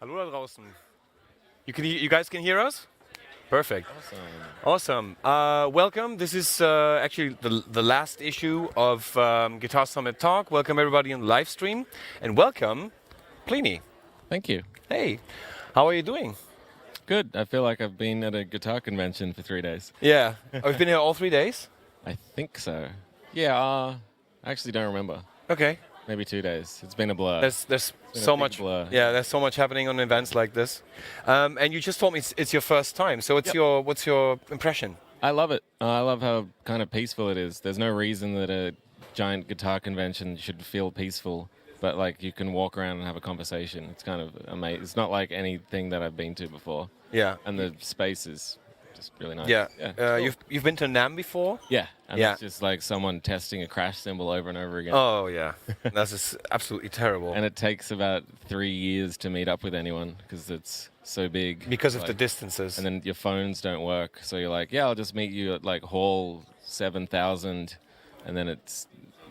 Hallo da draußen. You guys can hear us? Perfect. Awesome. Welcome. This is actually the last issue of Guitar Summit Talk. Welcome everybody on the live stream, and welcome, Plini. Thank you. Hey, how are you doing? Good. I feel like I've been at a guitar convention for 3 days. Yeah. Oh, you've been here all 3 days? I think so. Yeah, I actually don't remember. Okay. Maybe 2 days. It's been a blur. There's been so a big much. blur. Yeah, there's so much happening on events like this. And you just told me it's your first time. So what's your impression? I love it. I love how kind of peaceful it is. There's no reason that a giant guitar convention should feel peaceful, but like you can walk around and have a conversation. It's kind of amazing. It's not like anything that I've been to before. Yeah. And the space is just really nice. Yeah. Cool. You've been to NAMM before? Yeah. And Yeah. it's just like someone testing a crash cymbal over and over again. Oh yeah, that's just absolutely terrible. And it takes about 3 years to meet up with anyone because it's so big. Because of the Like, distances. and then your phones don't work. So you're like, yeah, I'll just meet you at like hall 7,000. And then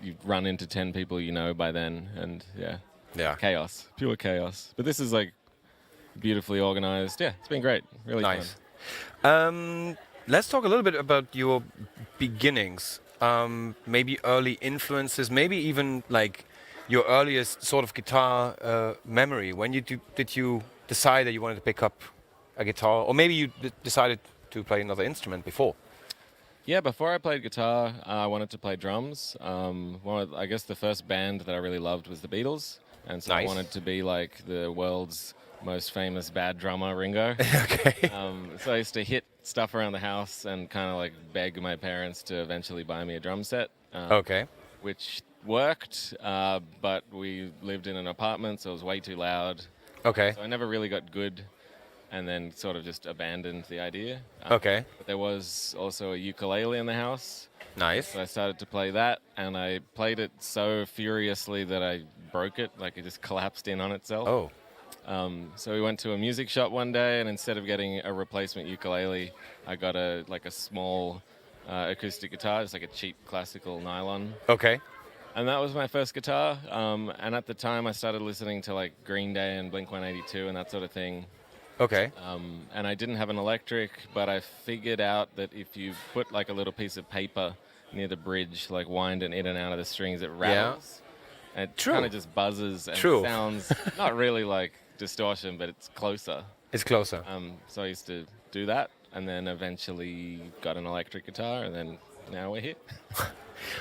you run into 10 people you know by then. And Yeah. chaos, pure chaos. But this is like beautifully organized. Yeah, it's been great. Really Nice. fun. Let's talk a little bit about your beginnings. Maybe early influences. Maybe even like your earliest sort of guitar memory. When did you decide that you wanted to pick up a guitar, or maybe you decided to play another instrument before? Yeah, before I played guitar, I wanted to play drums. I guess the first band that I really loved was the Beatles. And so I Nice. wanted to be like the world's most famous bad drummer, Ringo. Okay. So I used to hit stuff around the house and kind of like beg my parents to eventually buy me a drum set, Okay. which worked, but we lived in an apartment, so it was way too loud. Okay. So I never really got good and then sort of just abandoned the idea. Okay. But there was also a ukulele in the house. Nice. So I started to play that, and I played it so furiously that I broke it, like it just collapsed in on itself. Oh. So we went to a music shop one day, and instead of getting a replacement ukulele, I got a small acoustic guitar, just like a cheap classical nylon. Okay. And that was my first guitar. And at the time, I started listening to like Green Day and Blink-182 and that sort of thing. Okay. And I didn't have an electric, but I figured out that if you put like a little piece of paper near the bridge, like wind it in and out of the strings, it rattles. And it True. kind of just buzzes and True. sounds not really like distortion, but it's closer. It's closer. So I used to do that, and then eventually got an electric guitar, and then now we're here.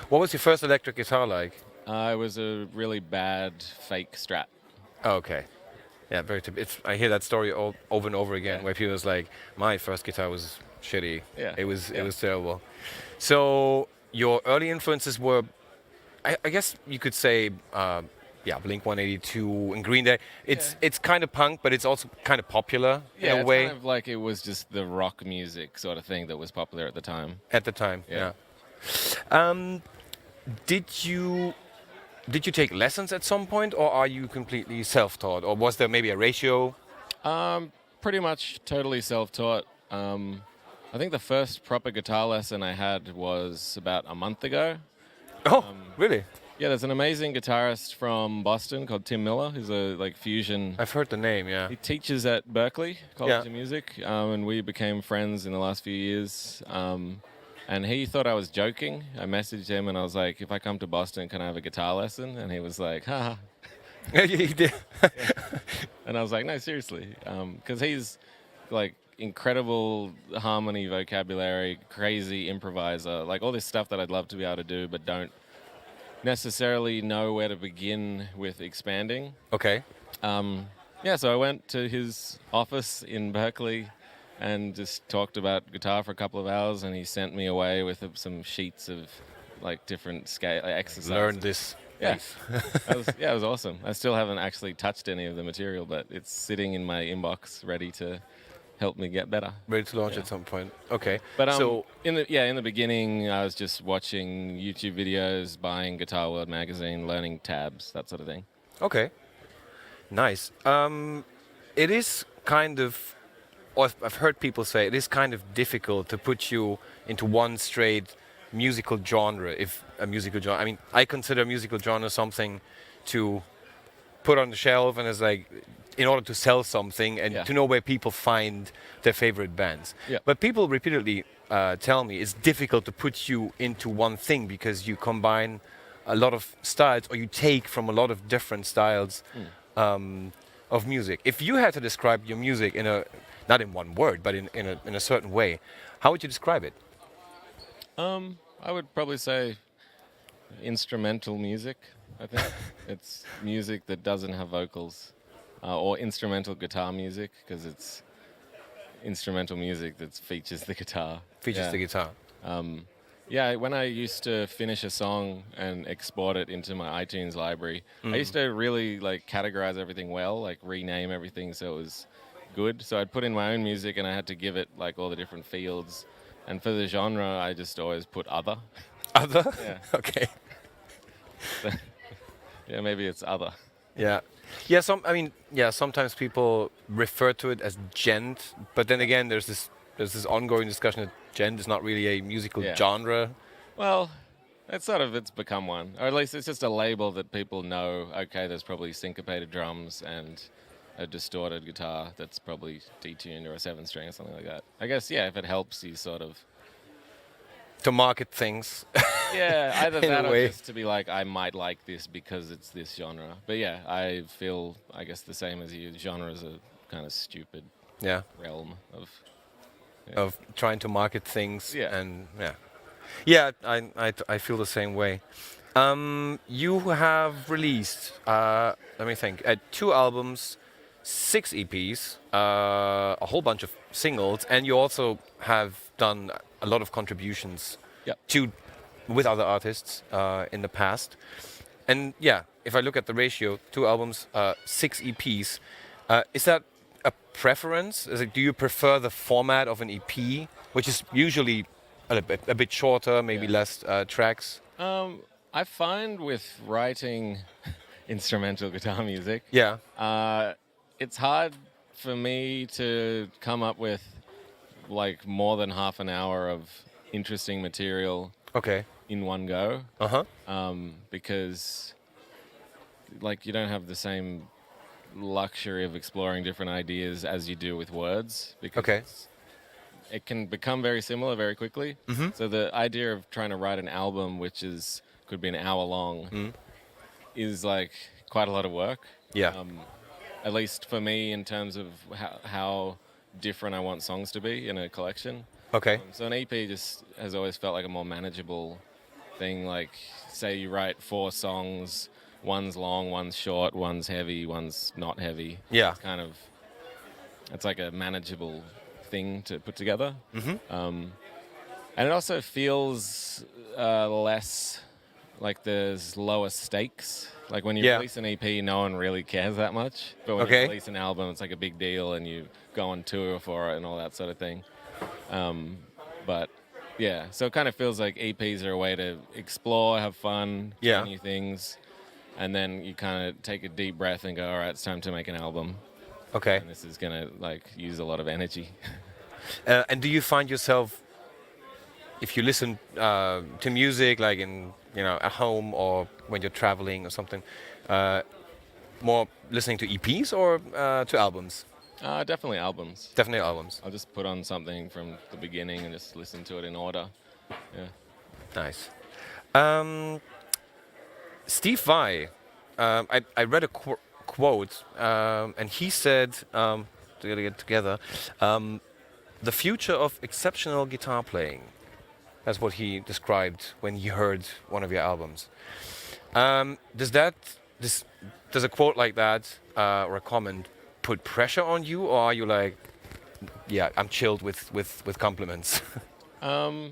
What was your first electric guitar like? It was a really bad fake Strat. Oh, okay. Yeah, very typical. I hear that story over and over again, Yeah. where people's like, "My first guitar was shitty. Yeah, It was yeah. terrible." So your early influences were, I guess you could say, Blink-182 and Green Day. It's kind of punk, but it's also kind of popular Yeah, in a it's way kind of like it was just the rock music sort of thing that was popular at the time. at the time. Yeah. Did you take lessons at some point, or are you completely self-taught, or was there maybe a ratio? Pretty much totally self-taught. I think the first proper guitar lesson I had was about a month ago. Oh, really? Yeah, there's an amazing guitarist from Boston called Tim Miller, who's a like fusion. I've heard the name. Yeah. He teaches at Berklee College Yeah. of Music, and we became friends in the last few years. And he thought I was joking. I messaged him and I was like, if I come to Boston, can I have a guitar lesson? And he was like, haha. You did. And I was like, no, seriously. Because he's like incredible harmony, vocabulary, crazy improviser, like all this stuff that I'd love to be able to do, but don't necessarily know where to begin with expanding. Okay. So I went to his office in Berkeley and just talked about guitar for a couple of hours, and he sent me away with some sheets of like different scale exercises. Learn this. Yeah. Nice. It was awesome. I still haven't actually touched any of the material, but it's sitting in my inbox ready to help me get better. Ready to launch Yeah. at some point. Okay. But so in the beginning, I was just watching YouTube videos, buying Guitar World magazine, learning tabs, that sort of thing. okay. Nice. It is kind of, or I've heard people say it is kind of difficult to put you into one straight musical genre. If a musical genre, I mean, I consider musical genre something to put on the shelf and it's like in order to sell something and Yeah. to know where people find their favorite bands. Yeah. But people repeatedly tell me it's difficult to put you into one thing because you combine a lot of styles or you take from a lot of different styles of music. If you had to describe your music in a, not in one word, but in a certain way, how would you describe it? I would probably say instrumental music. I think it's music that doesn't have vocals, or instrumental guitar music because it's instrumental music that features the guitar. Features Yeah. the guitar. Yeah, when I used to finish a song and export it into my iTunes library, I used to really like categorize everything well, like rename everything so it was good. So I'd put in my own music and I had to give it like all the different fields. And for the genre, I just always put other. Other? Yeah. Okay. Yeah, maybe it's other. Yeah. Yeah, I mean, yeah, sometimes people refer to it as gent, but then again there's this ongoing discussion that gent is not really a musical Yeah. genre. Well, it's become one. Or at least it's just a label that people know, okay, there's probably syncopated drums and a distorted guitar that's probably detuned or a 7-string or something like that. I guess, yeah, if it helps you sort of. To market things. Yeah, either In a that or way. just to be like, I might like this because it's this genre. But yeah, I feel, I guess, the same as you. Genre is a kind of stupid Yeah. realm of. Yeah. Of trying to market things Yeah. and yeah. Yeah, I feel the same way. You have released, let me think, 2 albums, 6 EPs, a whole bunch of singles, and you also have done a lot of contributions Yep. to with other artists in the past. And yeah, if I look at the ratio, 2 albums, 6 EPs, is that a preference? Do you prefer the format of an EP, which is usually a bit shorter, maybe Yeah. less tracks? I find with writing instrumental guitar music, Yeah. it's hard for me to come up with like more than half an hour of interesting material Okay. in one go, Uh huh. because like you don't have the same luxury of exploring different ideas as you do with words because Okay. it can become very similar very quickly. Mm-hmm. So the idea of trying to write an album, which could be an hour long, is like quite a lot of work. Yeah. At least for me, in terms of how different I want songs to be in a collection. Okay. So an EP just has always felt like a more manageable thing. Like, say you write 4 songs, one's long, one's short, one's heavy, one's not heavy. Yeah. It's like a manageable thing to put together. Mm-hmm. And it also feels less like there's lower stakes. Like when you Yeah. release an EP, no one really cares that much. But when Okay. you release an album, it's like a big deal and you go on tour for it and all that sort of thing. But yeah, so it kind of feels like EPs are a way to explore, have fun, try Yeah. new things. And then you kind of take a deep breath and go, all right, it's time to make an album. Okay. And this is going to like use a lot of energy. And do you find yourself, if you listen to music, like at home or when you're traveling or something, more listening to EPs or to albums? Definitely albums. Definitely albums. I'll just put on something from the beginning and just listen to it in order. Yeah. Nice. Steve Vai, I read a quote, and he said, to get together, the future of exceptional guitar playing. That's what he described when he heard one of your albums. Does a quote like that or a comment put pressure on you, or are you like, yeah, I'm chilled with compliments? No,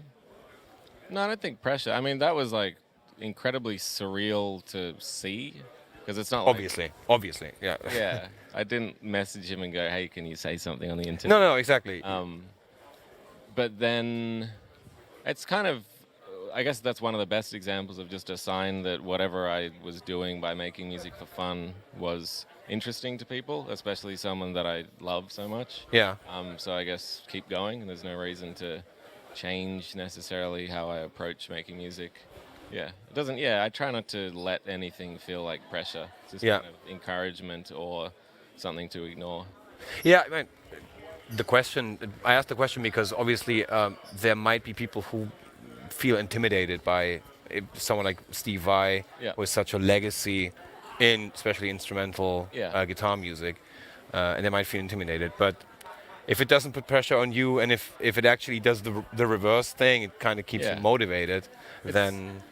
I don't think pressure. I mean, that was like incredibly surreal to see because it's not like, Obviously, yeah. yeah, I didn't message him and go, hey, can you say something on the internet? No, exactly. But then it's kind of, I guess that's one of the best examples of just a sign that whatever I was doing by making music for fun was interesting to people, especially someone that I love so much. Yeah. So I guess keep going. There's no reason to change necessarily how I approach making music. Yeah, it doesn't. Yeah, I try not to let anything feel like pressure. It's just Yeah. kind of encouragement or something to ignore. Yeah, I mean, I asked the question because obviously there might be people who feel intimidated by someone like Steve Vai Yeah. with such a legacy in especially instrumental Yeah. guitar music, and they might feel intimidated. But if it doesn't put pressure on you, and if it actually does the reverse thing, it kind of keeps you Yeah. motivated, It's then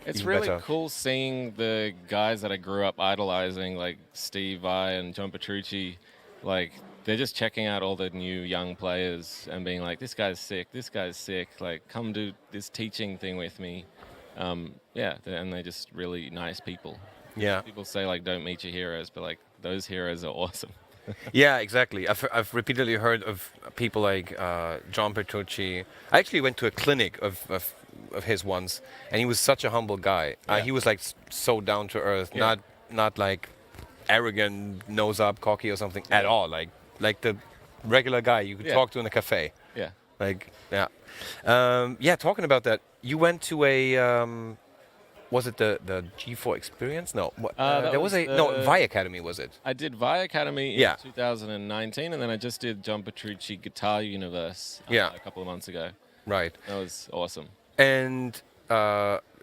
it's even really better. cool seeing the guys that I grew up idolizing, like Steve Vai and John Petrucci, like they're just checking out all the new young players and being like, this guy's sick, this guy's sick, like come do this teaching thing with me. Yeah, and they're just really nice people. Yeah. People say like don't meet your heroes, but like those heroes are awesome. Yeah, exactly. I've repeatedly heard of people like John Petrucci. I actually went to a clinic of his once, and he was such a humble guy. Yeah. He was like so down to earth, Yeah. not like arrogant, nose up, cocky or something at all. Like the regular guy you could Yeah. talk to in a cafe. Yeah. Like yeah, yeah. Talking about that, you went to a. Was it the G4 experience? No, That there was was a no the- Vi Academy. Was it? I did Vi Academy in Yeah. 2019, and then I just did John Petrucci Guitar Universe Yeah. a couple of months ago. Right. That was awesome. And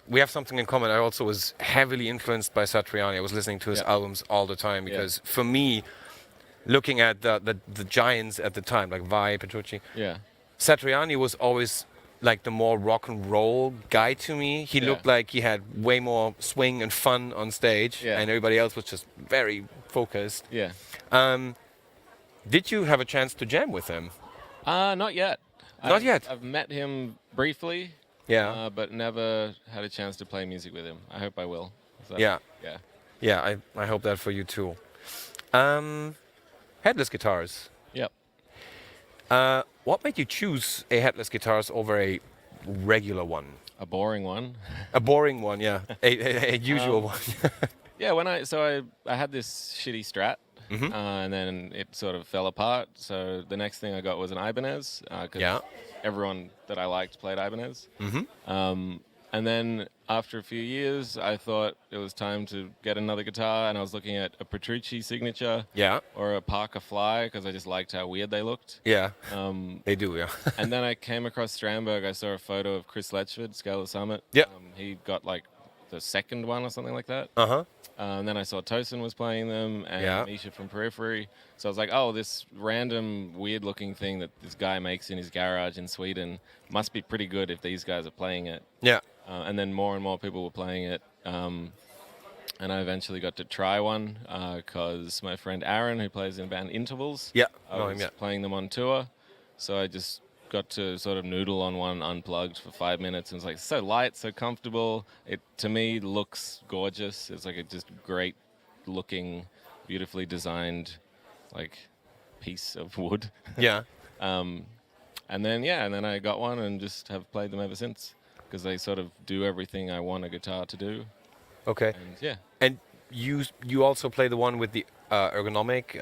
we have something in common. I also was heavily influenced by Satriani. I was listening to his Yeah. albums all the time because for me, looking at the giants at the time, like Vai, Petrucci, Yeah. Satriani was always like the more rock and roll guy to me. He Yeah. looked like he had way more swing and fun on stage, Yeah. and everybody else was just very focused. Yeah. Did you have a chance to jam with him? Not yet. Not yet? I've met him briefly, Yeah. but never had a chance to play music with him. I hope I will. So, Yeah. Yeah. Yeah, I hope that for you too. Headless guitars. Yep. What made you choose a headless guitars over a regular one? A boring one. A boring one, yeah. A usual one. Yeah. I had this shitty Strat. Mhm. And then it sort of fell apart. So the next thing I got was an Ibanez. Yeah. Everyone that I liked played Ibanez. Mhm. And then after a few years, I thought it was time to get another guitar, and I was looking at a Petrucci Signature Yeah. or a Parker Fly because I just liked how weird they looked. Yeah. Um, They do, yeah. and then I came across Strandberg. I saw a photo of Chris Letchford, Scale of Summit. Yeah. He got like the second one or something like that. Uh-huh. And then I saw Tosin was playing them and Yeah. Misha from Periphery. So I was like, oh, this random weird looking thing that this guy makes in his garage in Sweden must be pretty good if these guys are playing it. Yeah. And then more and more people were playing it. And I eventually got to try one because my friend Aaron, who plays in band Intervals, Yeah. I Know was him, yeah. playing them on tour. So I just got to sort of noodle on one unplugged for 5 minutes. And it's like so light, so comfortable. It, to me, looks gorgeous. It's like a just great looking, beautifully designed, like, piece of wood. Yeah. And then I got one and just have played them ever since because they sort of do everything I want a guitar to do. Okay. And yeah. And you also play the one with the ergonomic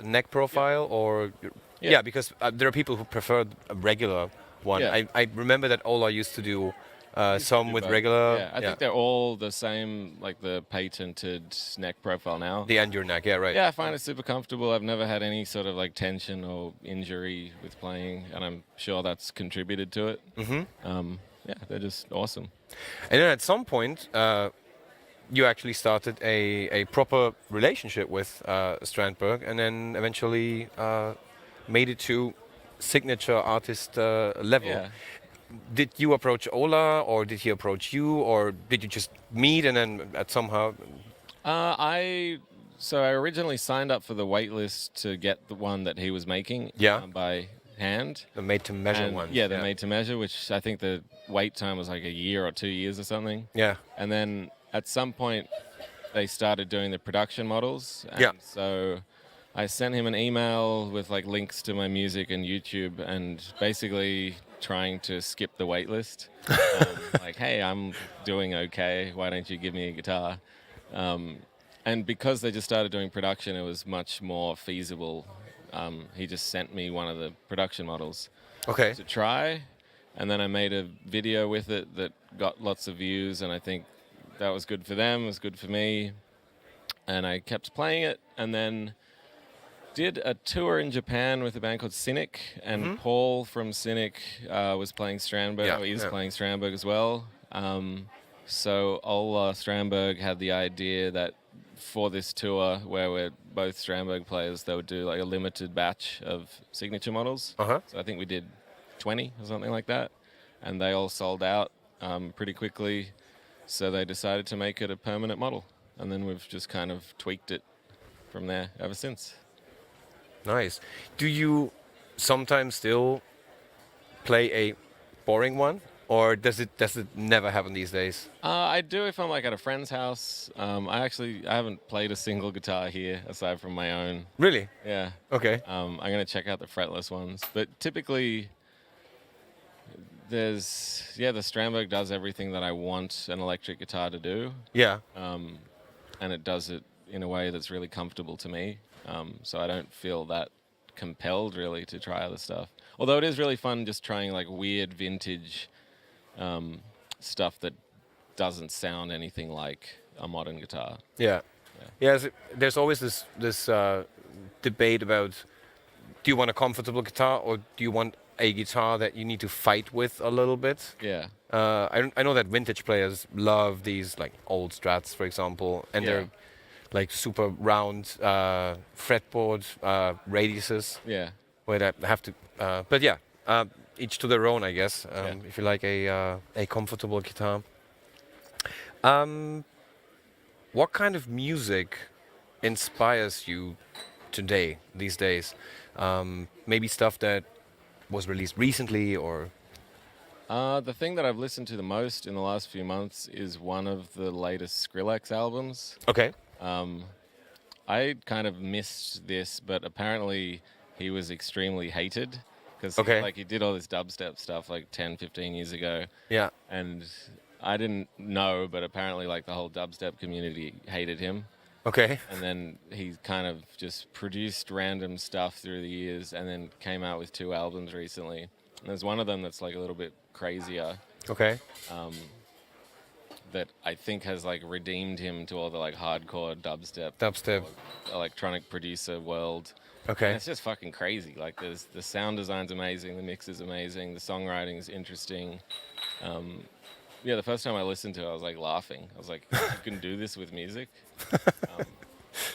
neck profile, or Yeah. because there are people who prefer a regular one. Yeah. I remember that Ola used to do some do with both. regular. Yeah, I think they're all the same, like the patented neck profile now. the end your neck. Yeah, right. Yeah, I find it super comfortable. I've never had any sort of like tension or injury with playing, and I'm sure that's contributed to it. Mm-hmm. Yeah, they're just awesome. And then at some point, you actually started a proper relationship with Strandberg, and then eventually made it to signature artist level. Yeah. Did you approach Ola, or did he approach you, or did you just meet and then at somehow? I originally signed up for the wait list to get the one that he was making Yeah. by hand. The made-to-measure And, ones. Yeah, the made to measure, which I think the wait time was like a year or 2 years or something. Yeah. And then at some point, they started doing the production models. And Yeah. So I sent him an email with like links to my music and YouTube, and basically trying to skip the wait list. Like, hey, I'm doing okay. Why don't you give me a guitar? And because they just started doing production, it was much more feasible. He just sent me one of the production models Okay. to try, and then I made a video with it that got lots of views, and I think that was good for them, it was good for me, and I kept playing it, and then did a tour in Japan with a band called Cynic, and Paul from Cynic was playing Strandberg. Yeah, Oh, he is yeah. playing Strandberg as well. So Ola Strandberg had the idea that for this tour, where we're both Strandberg players, they would do like a limited batch of signature models. Uh-huh. So I think we did 20 or something like that, and they all sold out pretty quickly. So they decided to make it a permanent model, and then we've just kind of tweaked it from there ever since. Nice. Do you sometimes still play a boring one, or does it never happen these days? I do if I'm like at a friend's house. I haven't played a single guitar here aside from my own. Really? Yeah. Okay. I'm gonna check out the fretless ones, but typically the Strandberg does everything that I want an electric guitar to do, Yeah. and it does it in a way that's really comfortable to me. So I don't feel that compelled really to try other stuff. Although it is really fun just trying like weird vintage stuff that doesn't sound anything like a modern guitar. Yeah. Yeah. There's always this debate about, do you want a comfortable guitar or do you want a guitar that you need to fight with a little bit? Yeah. I know that vintage players love these like old Strats, for example, and Yeah. they're like super round fretboard radiuses Yeah. where they have to. But yeah, each to their own, I guess. Yeah. If you like a comfortable guitar. What kind of music inspires you today, these days? Maybe stuff that was released recently, or The thing that I've listened to the most in the last few months is one of the latest Skrillex albums. okay, I kind of missed this, but apparently he was extremely hated because Okay. he did all this dubstep stuff like 10, 15 years ago. yeah, And I didn't know, but apparently like the whole dubstep community hated him. okay, And then he kind of just produced random stuff through the years and then came out with 2 albums recently. And there's one of them that's like a little bit crazier okay, that I think has like redeemed him to all the like hardcore dubstep, dubstep, electronic producer world. And okay, it's just fucking crazy. Like the sound design's amazing, the mix is amazing, the songwriting's interesting. Yeah, the first time I listened to it, I was like laughing. I was like, you can do this with music?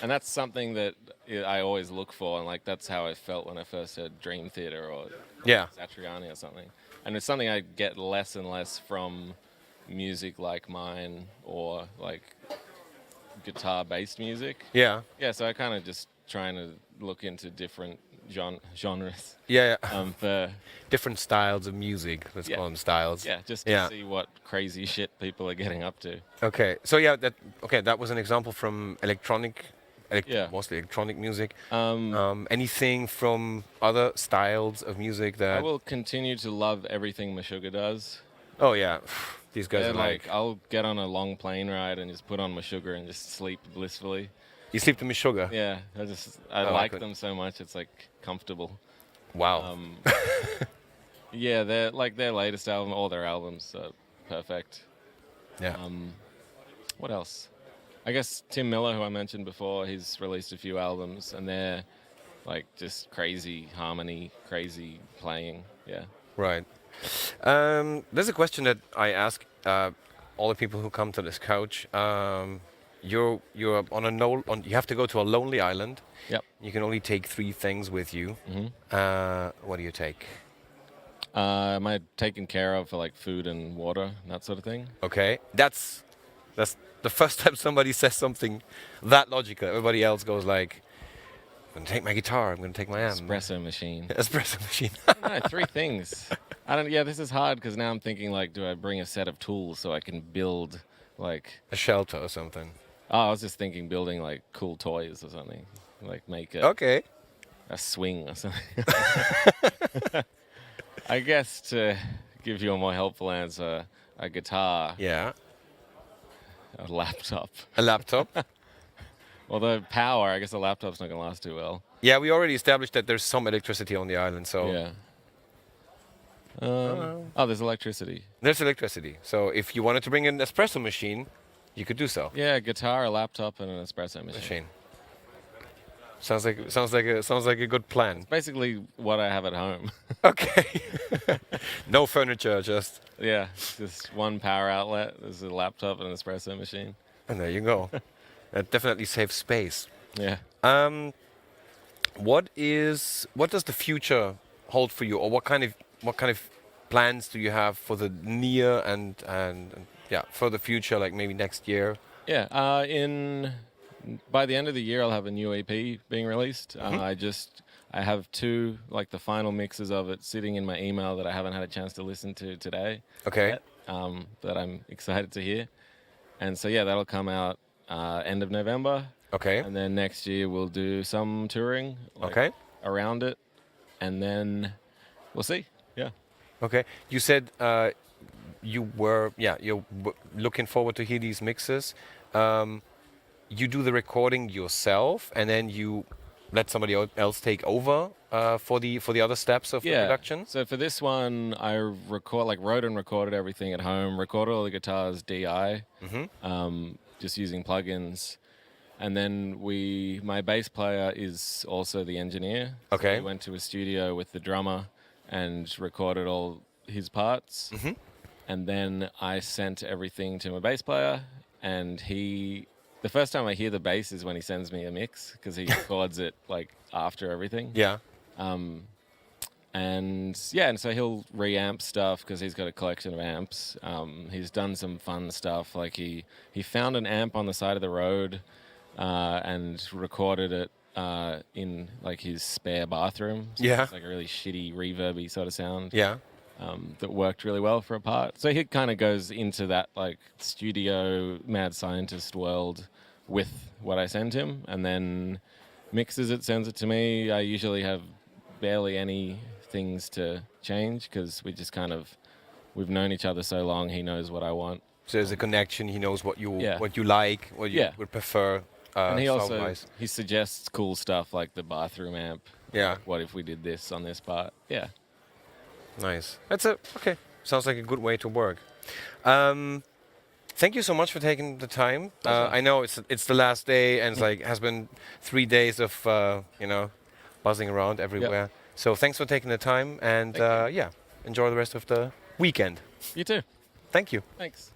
And that's something that I always look for, and like that's how I felt when I first heard Dream Theater or yeah, Satriani or something. And it's something I get less and less from music like mine or like guitar-based music. yeah, Yeah, so I kind of just trying to look into different genres. yeah. For Different styles of music. Let's Yeah. call them styles. yeah, just to Yeah. see what crazy shit people are getting up to. Okay. So yeah, that was an example from Yeah. mostly electronic music. Um, Anything from other styles of music I that? will continue to love everything Meshuggah does. Oh yeah, these guys They're are like, I'll get on a long plane ride and just put on Meshuggah and just sleep blissfully. you sleep to Meshuggah. Yeah, I like like it. them so much. It's like comfortable. Wow. Yeah, they're like their latest album, all their albums are perfect. yeah. What else? I guess Tim Miller, who I mentioned before, he's released a few albums, and they're like just crazy harmony, crazy playing. Yeah. Right. There's a question that I ask all the people who come to this couch. You're on you have to go to a lonely island. Yep. You can only take 3 things with you. What do you take? Am I taken care of for like food and water and that sort of thing? Okay, that's the first time somebody says something that logical. Everybody else goes like, "I'm gonna take my guitar. I'm gonna take my amp." Espresso machine. Espresso machine. No, 3 things. I don't. Yeah, this is hard because now I'm thinking like, do I bring a set of tools so I can build like? A shelter or something. Oh, I was just thinking building like cool toys or something, like make a Okay. swing or something. I guess to give you a more helpful answer, a guitar, Yeah. a laptop. A laptop. Although power, I guess a laptop's not gonna last too well. Yeah, we already established that there's some electricity on the island, so Yeah. Oh, there's electricity. there's electricity. So if you wanted to bring an espresso machine, you could do so. Yeah, a guitar, a laptop, and an espresso machine. Machine. Sounds like a good plan. Basically, what I have at home. Okay. No furniture, just Yeah, just one power outlet. There's a laptop and an espresso machine. and there you go. That definitely saves space. Yeah. Um, what does the future hold for you, or what kind of plans do you have for the near and yeah, for the future, like maybe next year? Yeah. By the end of the year, I'll have a new EP being released. I have two, like the final mixes of it, sitting in my email that I haven't had a chance to listen to today. Okay. Yet, that I'm excited to hear. And so yeah, that'll come out end of November. Okay. And then next year we'll do some touring, like, Okay. around it, and then we'll see. Yeah. Okay. You said you're looking forward to hear these mixes. You do the recording yourself, and then you let somebody else take over for the other steps of the production. So for this one, I wrote and recorded everything at home. Recorded all the guitars DI, just using plugins. And then my bass player is also the engineer. Okay. So we went to a studio with the drummer and recorded all his parts. And then I sent everything to my bass player, and the first time I hear the bass is when he sends me a mix, because he records it like after everything. Yeah. And so he'll reamp stuff because he's got a collection of amps. He's done some fun stuff, like he found an amp on the side of the road and recorded it in like his spare bathroom. So Yeah. it's like a really shitty reverby sort of sound. Yeah. That worked really well for a part. So he kind of goes into that like studio mad scientist world with what I send him, and then mixes it, sends it to me. I usually have barely any things to change because we've known each other so long. He knows what I want. So there's a connection. He knows what you Yeah. like, what you Yeah. would prefer. And he also sound-wise. he suggests cool stuff like the bathroom amp. Yeah. Like, what if we did this on this part? Yeah. Nice. Okay. Sounds like a good way to work. Thank you so much for taking the time. I know it's the last day, and it's like has been 3 days of buzzing around everywhere. So thanks for taking the time, and Thank enjoy the rest of the weekend. You too. Thank you. Thanks.